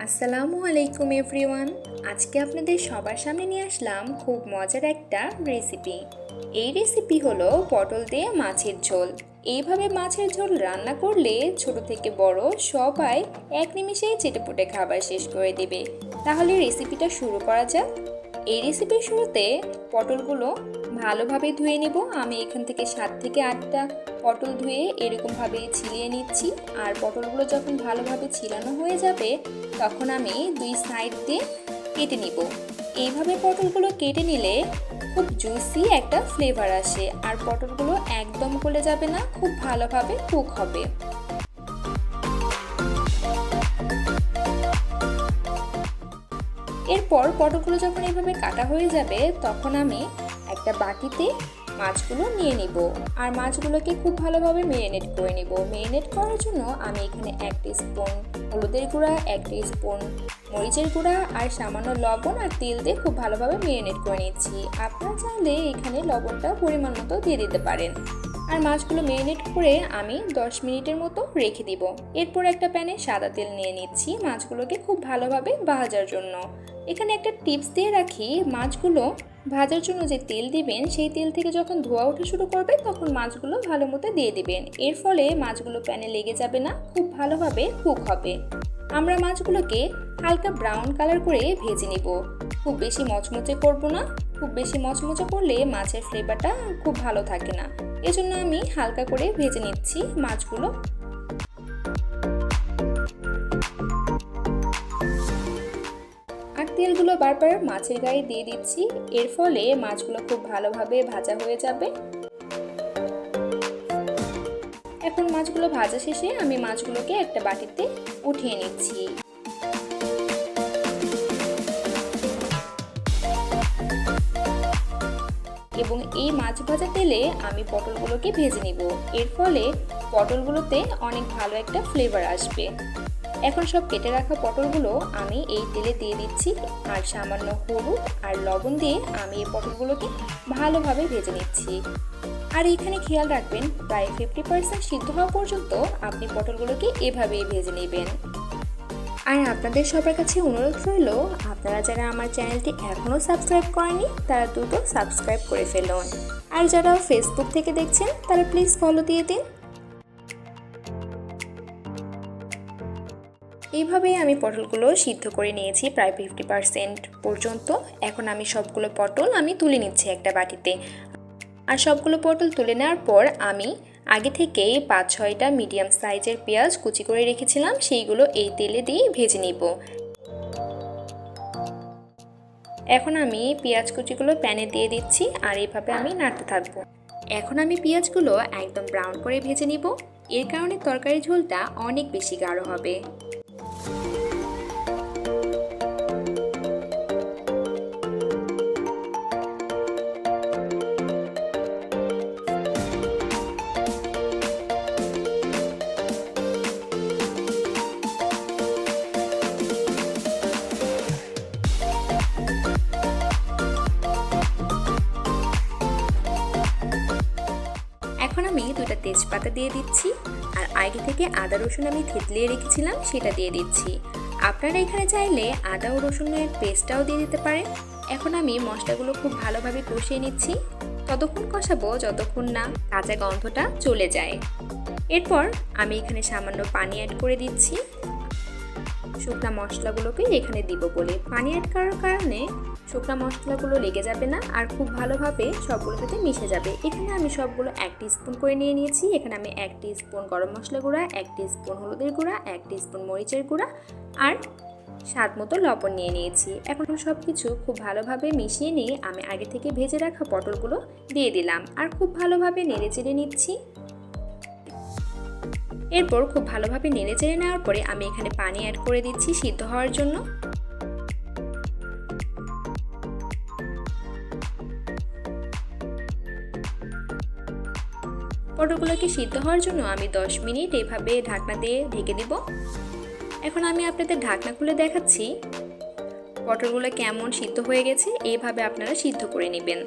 আসসালামু আলাইকুম এভরিওয়ান। আজকে আপনাদের সবার সামনে নিয়ে আসলাম খুব মজার একটা রেসিপি। এই রেসিপি হলো পটল দিয়ে মাছের ঝোল। এইভাবে মাছের ঝোল রান্না করলে ছোট থেকে বড় সবাই এক নিমিষেই চেটেপুটে খাবার শেষ করে দেবে। তাহলে রেসিপিটা শুরু করা যাক। এই রেসিপির শুরুতে পটলগুলো ভালোভাবে ধুয়ে নেব। আমি এখান থেকে 7 থেকে 8টা পটল ধুয়ে এরকমভাবে ছিলিয়ে নিচ্ছি। আর পটলগুলো যখন ভালোভাবে ছিলানো হয়ে যাবে তখন আমি দুই সাইড দিয়ে কেটে নিব। এইভাবে পটলগুলো কেটে নিলে খুব জুসি একটা ফ্লেভার আসে আর পটলগুলো একদম গলে যাবে না, খুব ভালোভাবে কুক হবে। এরপর পটলগুলো যখন এইভাবে কাটা হয়ে যাবে তখন আমি একটা বাটিতে মাছগুলো নিয়ে নিব আর মাছগুলোকে খুব ভালোভাবে মেরিনেট করে নিব। মেরিনেট করার জন্য আমি এখানে 1 টিস্পুন হলুদের গুঁড়া, 1 টিস্পুন মরিচের গুঁড়া আর সামান্য লবণ আর তেল দিয়ে খুব ভালোভাবে মেরিনেট করে নিচ্ছি। আপনারা চাইলে এখানে লবণটা পরিমাণ মতো দিয়ে দিতে পারেন। আর মাছগুলো মেরিনেট করে আমি 10 মিনিটের মতো রেখে দিব। এরপর একটা প্যানে সাদা তেল নিয়ে নিচ্ছি মাছগুলোকে খুব ভালোভাবে ভাজার জন্য। এখানে একটা টিপস দিয়ে রাখি, মাছগুলো ভাজার জন্য যে তেল দিবেন সেই তেল থেকে যখন ধোয়া ওঠা শুরু করবে তখন মাছগুলো ভালো মতো দিয়ে দিবেন। এর ফলে মাছগুলো প্যানে লেগে যাবে না, খুব ভালোভাবে কুক হবে। আমরা মাছগুলোকে হালকা ব্রাউন কালার করে ভেজে নিব। খুব বেশি মচমচে করব না, খুব বেশি মচমচে করলে মাছের ফ্লেভারটা খুব ভালো থাকে না। এজন্য আমি হালকা করে ভেজে নিচ্ছি মাছগুলো। আর তেলগুলো বারবার মাছের গায়ে দিয়ে দিচ্ছি, এর ফলে মাছগুলো খুব ভালোভাবে ভাজা হয়ে যাবে। এখন মাছগুলো ভাজা শেষে আমি মাছগুলোকে একটা বাটিতে উঠিয়ে নিচ্ছি। এবং এই মাছ ভাজা তেলে আমি পটলগুলোকে ভেজে নিব। এর ফলে পটলগুলোতে অনেক ভালো একটা ফ্লেভার আসবে। এখন সব কেটে রাখা পটলগুলো আমি এই তেলে দিয়ে দিচ্ছি আর সামান্য হলুদ আর লবণ দিয়ে আমি এই পটলগুলোকে ভালোভাবে ভেজে নিচ্ছি। আর এখানে খেয়াল রাখবেন প্রায় 50% সিদ্ধ হওয়া পর্যন্ত আপনি পটলগুলোকে এভাবেই ভেজে নেবেন। আর আপনাদের সবার কাছে অনুরোধ রইল, আপনারা যারা আমার চ্যানেলটি এখনও সাবস্ক্রাইব করেনি তারা দ্রুত সাবস্ক্রাইব করে ফেলুন। আর যারা ফেসবুক থেকে দেখছেন তারা প্লিজ ফলো দিয়ে দিন। এইভাবেই আমি পটলগুলো সিদ্ধ করে নিয়েছি প্রায় 50% পর্যন্ত। এখন আমি সবগুলো পটল তুলে নিচ্ছি একটা বাটিতে। আর সবগুলো পটল তুলে নেওয়ার পর আমি আগে থেকেই 5-6টা মিডিয়াম সাইজের পেঁয়াজ কুচি করে রেখেছিলাম, সেইগুলো এই তেলে দিয়ে ভেজে নিব। এখন আমি পেঁয়াজ কুচিগুলো প্যানে দিয়ে দিচ্ছি আর এইভাবে আমি নাড়তে থাকবো। এখন আমি পেঁয়াজগুলো একদম ব্রাউন করে ভেজে নিব। এর কারণে তরকারি ঝোলটা অনেক বেশি গাঢ় হবে। এখন আমি 2টা তেজপাতা দিয়ে দিচ্ছি আর আগে থেকে আদা রসুন আমি থেতলিয়ে রেখেছিলাম সেটা দিয়ে দিচ্ছি। আপনারা এখানে চাইলে আদা ও রসুনের পেস্টটাও দিয়ে দিতে পারেন। এখন আমি মশলাগুলো খুব ভালোভাবে কষিয়ে নিচ্ছি, ততক্ষণ কষাবো যতক্ষণ না কাঁচা গন্ধটা চলে যায়। এরপর আমি এখানে সামান্য পানি অ্যাড করে দিচ্ছি শুকনা মশলাগুলোকে এখানে দিব বলে। পানি অ্যাড করার কারণে শুকনা মশলাগুলো লেগে যাবে না আর খুব ভালোভাবে সবগুলোর সাথে মিশে যাবে। এখানে আমি সবগুলো 1 টিস্পুন করে নিয়ে নিয়েছি। এখানে আমি 1 টিস্পুন গরম মশলা গুঁড়া, 1 টিস্পুন হলুদের গুঁড়া, 1 টিস্পুন মরিচের গুঁড়া আর স্বাদ মতো লবণ নিয়ে নিয়েছি। এখন সব কিছু খুব ভালোভাবে মিশিয়ে নিয়ে আমি আগে থেকে ভেজে রাখা পটলগুলো দিয়ে দিলাম আর খুব ভালোভাবে নেড়ে চেড়ে নিচ্ছি। এরপর খুব ভালোভাবে নেড়ে চেড়ে নেওয়ার পরে আমি এখানে পানি অ্যাড করে দিচ্ছি সিদ্ধ হওয়ার জন্য। পটলগুলোকে সিদ্ধ হওয়ার জন্য আমি 10 মিনিট এভাবে ঢাকনা দিয়ে ঢেকে দিব। এখন আমি আপনাদের ঢাকনা খুলে দেখাচ্ছি পটলগুলো কেমন সিদ্ধ হয়ে গেছে। এইভাবে আপনারা সিদ্ধ করে নেবেন।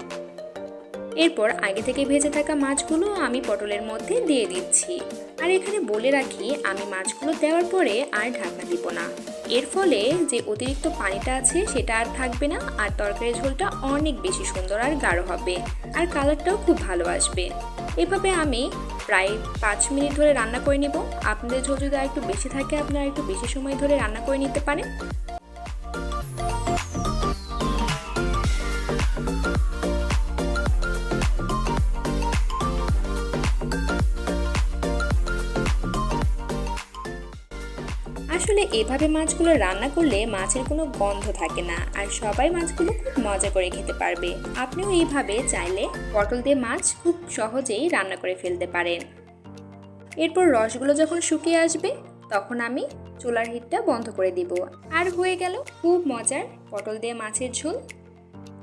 এরপর আগে থেকে ভেজে থাকা মাছগুলো আমি পটলের মধ্যে দিয়ে দিচ্ছি। আর এখানে বলে রাখি, আমি মাছগুলো দেওয়ার পরে আর ঢাকনা দিব না। এর ফলে যে অতিরিক্ত পানিটা আছে সেটা আর থাকবে না, আর তরকারির ঝোলটা অনেক বেশি সুন্দর আর গাঢ় হবে, আর কালারটাও খুব ভালো আসবে। এভাবে আমি প্রায় 5 মিনিট ধরে রান্না করে নেব। আপনাদের ঝোল যদি আর একটু বেশি থাকে আপনারা একটু বেশি সময় ধরে রান্না করে নিতে পারেন। আসলে এভাবে মাছগুলো রান্না করলে মাছের কোনো গন্ধ থাকে না, আর সবাই মাছগুলো খুব মজা করে খেতে পারবে। আপনিও এইভাবে চাইলে পটল দিয়ে মাছ খুব সহজেই রান্না করে ফেলতে পারেন। এরপর রসগুলো যখন শুকিয়ে আসবে তখন আমি চুলার হিটটা বন্ধ করে দিব, আর হয়ে গেল খুব মজার পটল দিয়ে মাছের ঝোল।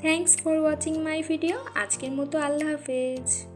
Thanks for watching my video. আজকের মতো আল্লাহ হাফেজ।